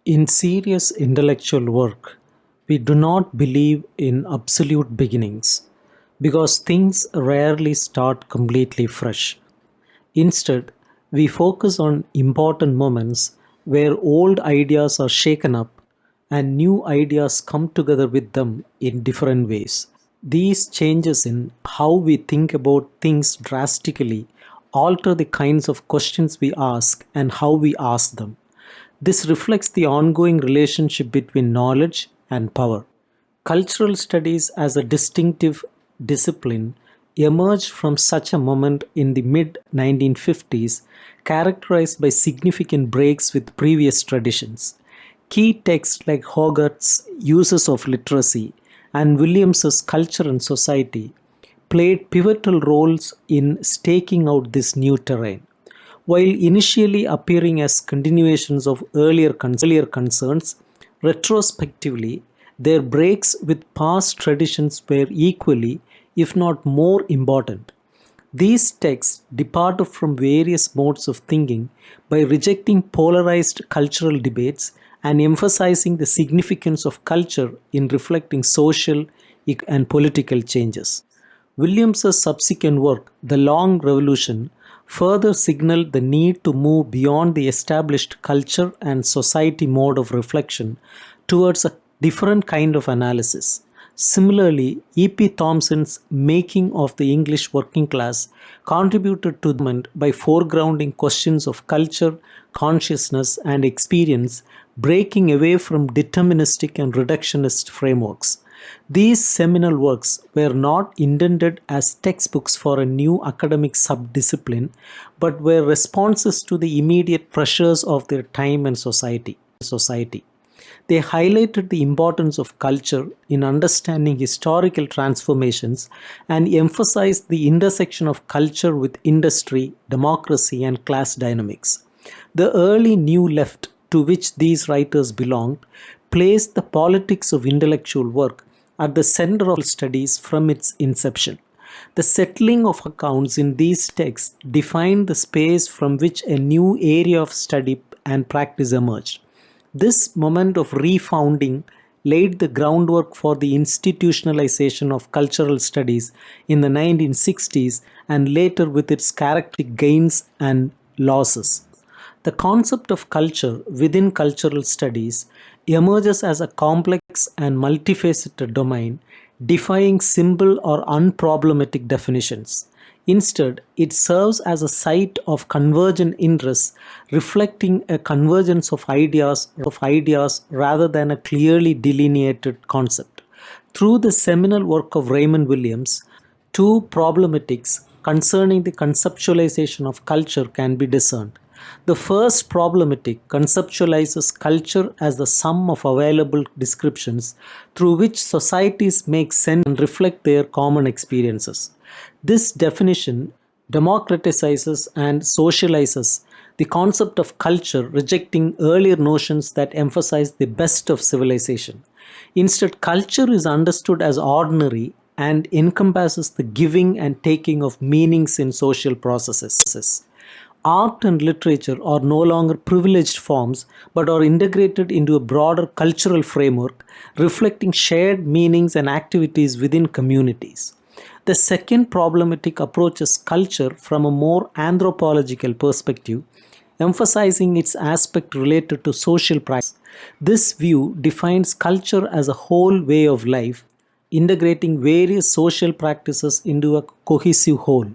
In serious intellectual work, we do not believe in absolute beginnings because things rarely start completely fresh. Instead, we focus on important moments where old ideas are shaken up and new ideas come together with them in different ways. These changes in how we think about things drastically alter the kinds of questions we ask and how we ask them. This reflects the ongoing relationship between knowledge and power. Cultural studies as a distinctive discipline emerged from such a moment in the mid 1950s, characterized by significant breaks with previous traditions. Key texts like Hogarth's Uses of Literacy and Williams's Culture and Society played pivotal roles in staking out this new terrain. While initially appearing as continuations of earlier concerns, retrospectively, their breaks with past traditions were equally, if not more important. These texts departed from various modes of thinking by rejecting polarized cultural debates and emphasizing the significance of culture in reflecting social and political changes. Williams's subsequent work, The Long Revolution, further signaled the need to move beyond the established culture and society mode of reflection towards a different kind of analysis. Similarly, E.P. Thompson's Making of the English Working Class contributed to the movement by foregrounding questions of culture, consciousness, and experience, breaking away from deterministic and reductionist frameworks. These seminal works were not intended as textbooks for a new academic subdiscipline, but were responses to the immediate pressures of their time and society. They highlighted the importance of culture in understanding historical transformations and emphasized the intersection of culture with industry, democracy, and class dynamics. The early New Left, to which these writers belonged, placed the politics of intellectual work at the center of studies from its inception. The settling of accounts in these texts defined the space from which a new area of study and practice emerged. This moment of refounding laid the groundwork for the institutionalization of cultural studies in the 1960s and later with its characteristic gains and losses. The concept of culture within cultural studies emerges as a complex and multifaceted domain, defying simple or unproblematic definitions. Instead, it serves as a site of convergent interests, reflecting a convergence of ideas rather than a clearly delineated concept. Through the seminal work of Raymond Williams, two problematics concerning the conceptualization of culture can be discerned. The first problematic conceptualizes culture as the sum of available descriptions through which societies make sense and reflect their common experiences. This definition democratizes and socializes the concept of culture, rejecting earlier notions that emphasize the best of civilization. Instead, culture is understood as ordinary and encompasses the giving and taking of meanings in social processes. Art and literature are no longer privileged forms but are integrated into a broader cultural framework reflecting shared meanings and activities within communities. The second problematic approaches culture from a more anthropological perspective, emphasizing its aspect related to social practice. This view defines culture as a whole way of life, integrating various social practices into a cohesive whole.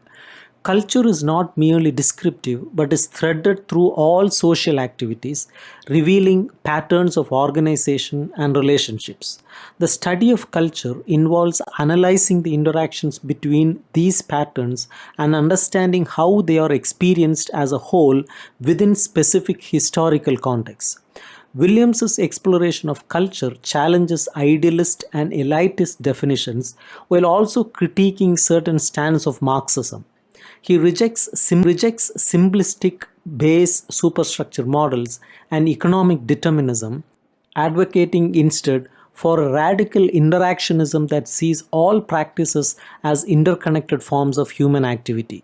Culture is not merely descriptive but is threaded through all social activities, revealing patterns of organization and relationships. The study of culture involves analyzing the interactions between these patterns and understanding how they are experienced as a whole within specific historical contexts. Williams's exploration of culture challenges idealist and elitist definitions while also critiquing certain strands of Marxism. He rejects simplistic base superstructure models and economic determinism, advocating instead for a radical interactionism that sees all practices as interconnected forms of human activity.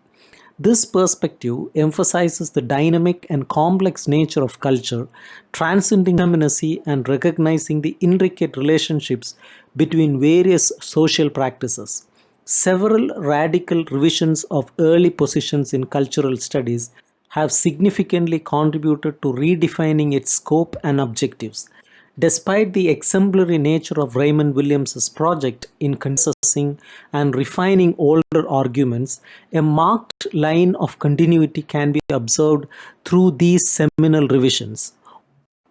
This perspective emphasizes the dynamic and complex nature of culture, transcending determinacy and recognizing the intricate relationships between various social practices. Several radical revisions of early positions in cultural studies have significantly contributed to redefining its scope and objectives. Despite the exemplary nature of Raymond Williams's project in condensing and refining older arguments, a marked line of continuity can be observed through these seminal revisions.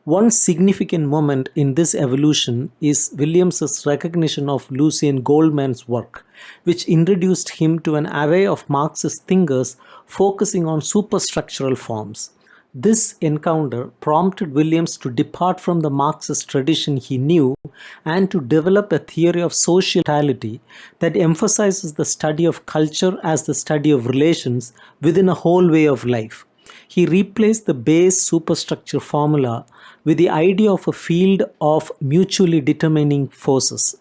One significant moment in this evolution is Williams's recognition of Lucien Goldman's work, which introduced him to an array of Marxist thinkers focusing on superstructural forms. This encounter prompted Williams to depart from the Marxist tradition he knew and to develop a theory of social totality that emphasizes the study of culture as the study of relations within a whole way of life. He replaced the base superstructure formula with the idea of a field of mutually determining forces.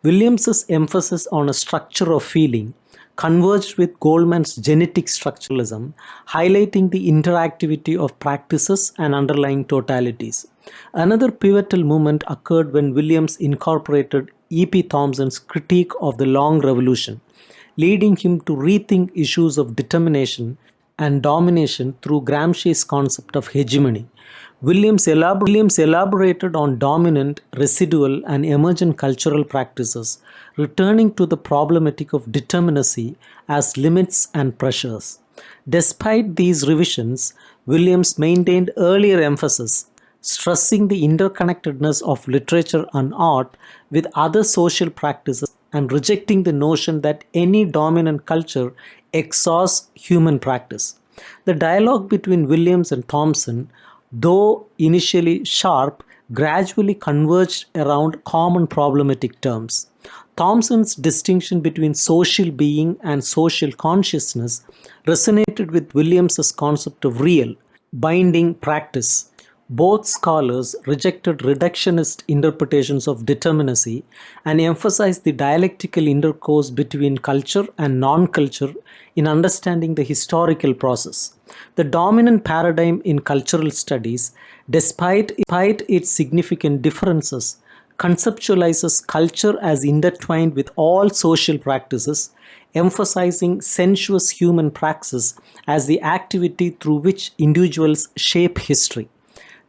Williams's emphasis on a structure of feeling converged with Goldman's genetic structuralism, highlighting the interactivity of practices and underlying totalities. Another pivotal moment occurred when Williams incorporated E.P. Thompson's critique of the long revolution, leading him to rethink issues of determination and domination through Gramsci's concept of hegemony. Williams elaborated on dominant, residual, and emergent cultural practices, returning to the problematic of determinacy as limits and pressures. Despite these revisions, Williams maintained earlier emphasis, stressing the interconnectedness of literature and art with other social practices and rejecting the notion that any dominant culture exhausts human practice. The dialogue between Williams and Thompson, though initially sharp, gradually converged around common problematic terms. Thompson's distinction between social being and social consciousness resonated with Williams's concept of real, binding practice. Both scholars rejected reductionist interpretations of determinacy and emphasized the dialectical intercourse between culture and non-culture in understanding the historical process. The dominant paradigm in cultural studies, despite its significant differences, conceptualizes culture as intertwined with all social practices, emphasizing sensuous human praxis as the activity through which individuals shape history.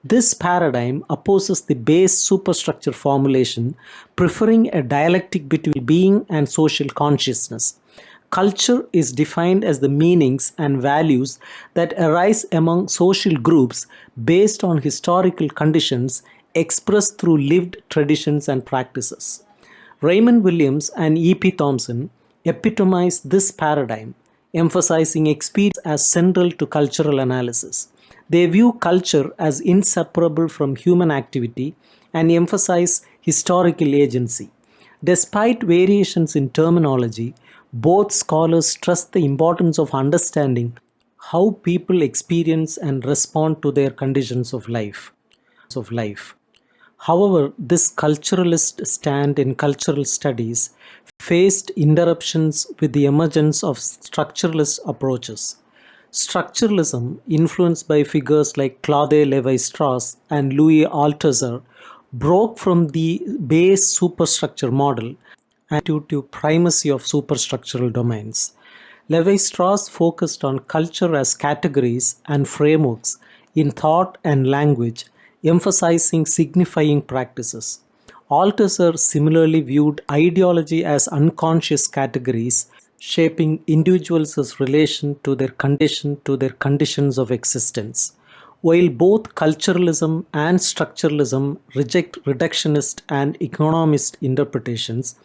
This paradigm opposes the base superstructure formulation, preferring a dialectic between being and social consciousness. Culture is defined as the meanings and values that arise among social groups based on historical conditions expressed through lived traditions and practices. Raymond Williams and E.P. Thompson epitomize this paradigm, emphasizing experience as central to cultural analysis. They view culture as inseparable from human activity and emphasize historical agency. Despite variations in terminology, both scholars stress the importance of understanding how people experience and respond to their conditions of life. However, this culturalist stand in cultural studies faced interruptions with the emergence of structuralist approaches. Structuralism, influenced by figures like Claude Lévi-Strauss and Louis Althusser, broke from the base superstructure model and due to primacy of superstructural domains. Lévi-Strauss focused on culture as categories and frameworks in thought and language, emphasizing signifying practices. Althusser similarly viewed ideology as unconscious categories shaping individuals' relation to their conditions of existence. While both culturalism and structuralism reject reductionist and economist interpretations,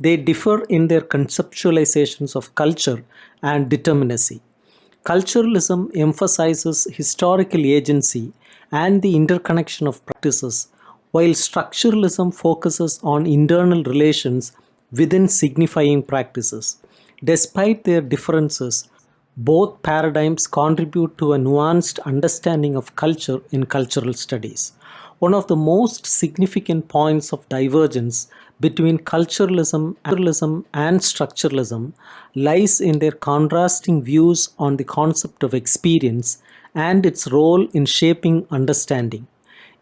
they differ in their conceptualizations of culture and determinacy. Culturalism emphasizes historical agency and the interconnection of practices, while structuralism focuses on internal relations within signifying practices. Despite their differences, both paradigms contribute to a nuanced understanding of culture in cultural studies. One of the most significant points of divergence between culturalism and structuralism lies in their contrasting views on the concept of experience and its role in shaping understanding.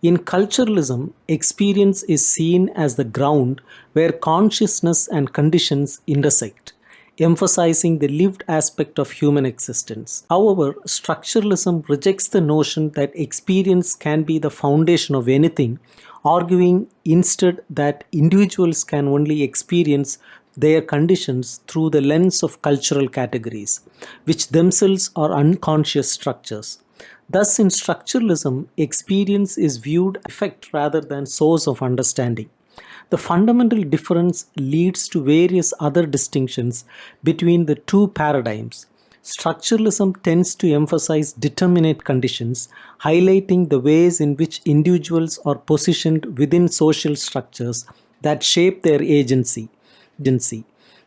In culturalism, experience is seen as the ground where consciousness and conditions intersect, emphasizing the lived aspect of human existence. However, structuralism rejects the notion that experience can be the foundation of anything, arguing instead that individuals can only experience their conditions through the lens of cultural categories, which themselves are unconscious structures. Thus, in structuralism, experience is viewed as effect rather than source of understanding. The fundamental difference leads to various other distinctions between the two paradigms. Structuralism tends to emphasize determinate conditions, highlighting the ways in which individuals are positioned within social structures that shape their agency.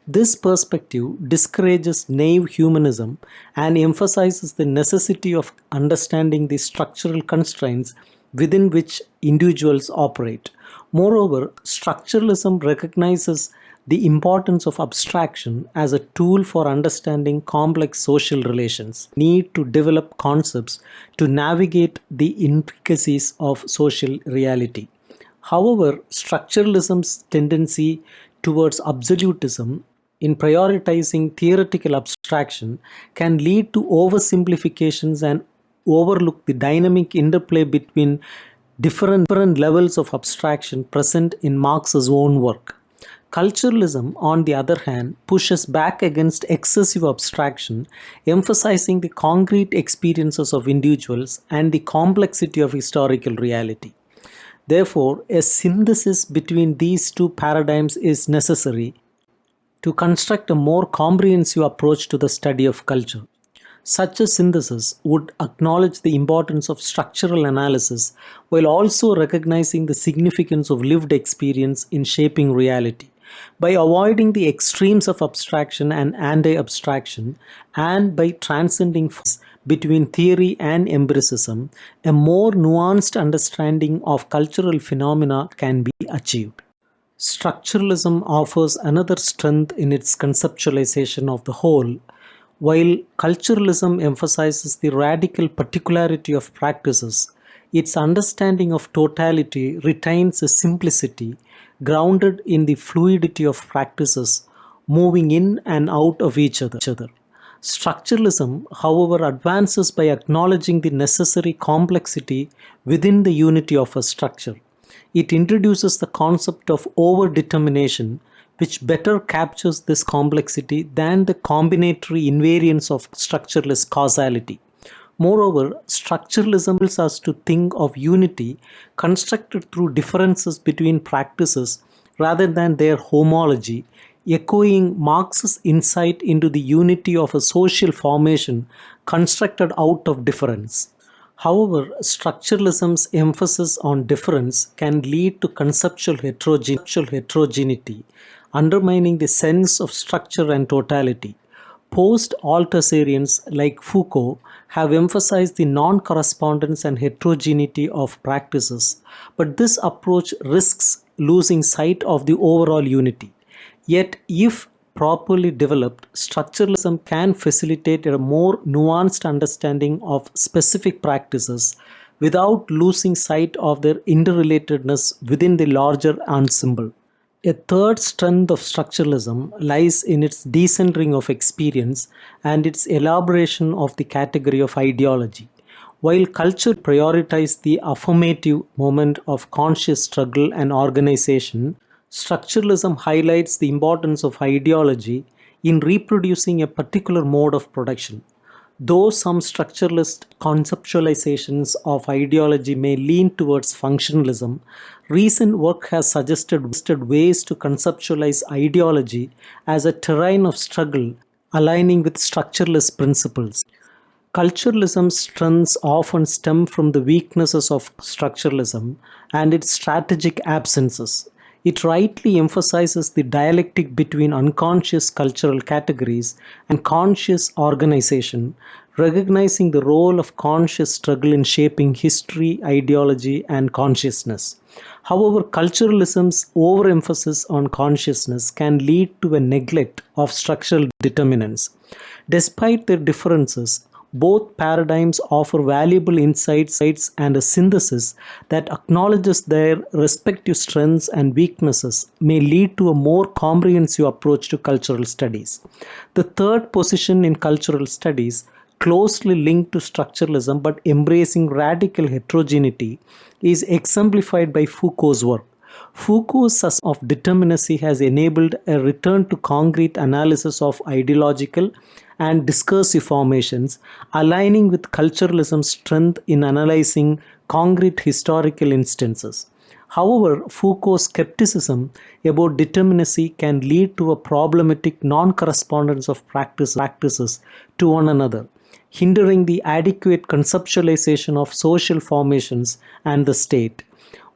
This perspective discourages naive humanism and emphasizes the necessity of understanding the structural constraints within which individuals operate. Moreover, structuralism recognizes the importance of abstraction as a tool for understanding complex social relations. Need to develop concepts to navigate the intricacies of social reality. However, structuralism's tendency towards absolutism in prioritizing theoretical abstraction can lead to oversimplifications and overlook the dynamic interplay between different levels of abstraction present in Marx's own work. Culturalism, on the other hand, pushes back against excessive abstraction, emphasizing the concrete experiences of individuals and the complexity of historical reality. Therefore, a synthesis between these two paradigms is necessary to construct a more comprehensive approach to the study of culture. Such a synthesis would acknowledge the importance of structural analysis while also recognizing the significance of lived experience in shaping reality. By avoiding the extremes of abstraction and anti abstraction, and by transcending between theory and empiricism, a more nuanced understanding of cultural phenomena can be achieved. Structuralism offers another strength in its conceptualization of the whole, while culturalism emphasizes the radical particularity of practices. Its understanding of totality retains a simplicity grounded in the fluidity of practices moving in and out of each other. Structuralism, however, advances by acknowledging the necessary complexity within the unity of a structure. It introduces the concept of overdetermination, which better captures this complexity than the combinatory invariance of structureless causality. Moreover, structuralism helps us to think of unity constructed through differences between practices rather than their homology, echoing Marx's insight into the unity of a social formation constructed out of difference. However, structuralism's emphasis on difference can lead to conceptual heterogeneity, undermining the sense of structure and totality. Post-Althusserians like Foucault have emphasized the non-correspondence and heterogeneity of practices, but this approach risks losing sight of the overall unity. Yet, if properly developed, structuralism can facilitate a more nuanced understanding of specific practices without losing sight of their interrelatedness within the larger ensemble. A third strength of structuralism lies in its decentering of experience and its elaboration of the category of ideology. While culture prioritizes the affirmative moment of conscious struggle and organization, structuralism highlights the importance of ideology in reproducing a particular mode of production. Though some structuralist conceptualizations of ideology may lean towards functionalism, recent work has suggested ways to conceptualize ideology as a terrain of struggle aligning with structuralist principles. Culturalism's strengths often stem from the weaknesses of structuralism and its strategic absences. It rightly emphasizes the dialectic between unconscious cultural categories and conscious organization, recognizing the role of conscious struggle in shaping history, ideology, and consciousness. However, culturalism's overemphasis on consciousness can lead to a neglect of structural determinants. Despite their differences, both paradigms offer valuable insights and a synthesis that acknowledges their respective strengths and weaknesses may lead to a more comprehensive approach to cultural studies. The third position in cultural studies, closely linked to structuralism but embracing radical heterogeneity, is exemplified by Foucault's work. Foucault's suspicion of determinacy has enabled a return to concrete analysis of ideological and discursive formations, aligning with culturalism's strength in analyzing concrete historical instances. However, Foucault's skepticism about determinacy can lead to a problematic non correspondence of practices to one another, hindering the adequate conceptualization of social formations and the state.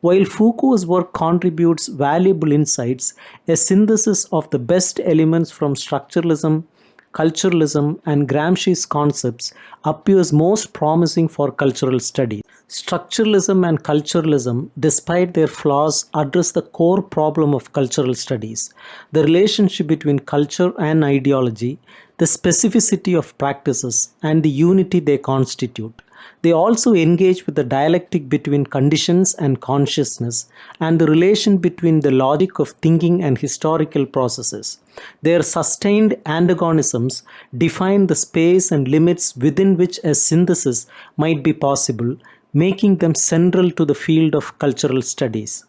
While Foucault's work contributes valuable insights, a synthesis of the best elements from structuralism, culturalism, and Gramsci's concepts appears most promising for cultural studies. Structuralism and culturalism, despite their flaws, address the core problem of cultural studies: the relationship between culture and ideology, the specificity of practices, and the unity they constitute. They also engage with the dialectic between conditions and consciousness and the relation between the logic of thinking and historical processes. Their sustained antagonisms define the space and limits within which a synthesis might be possible, making them central to the field of cultural studies.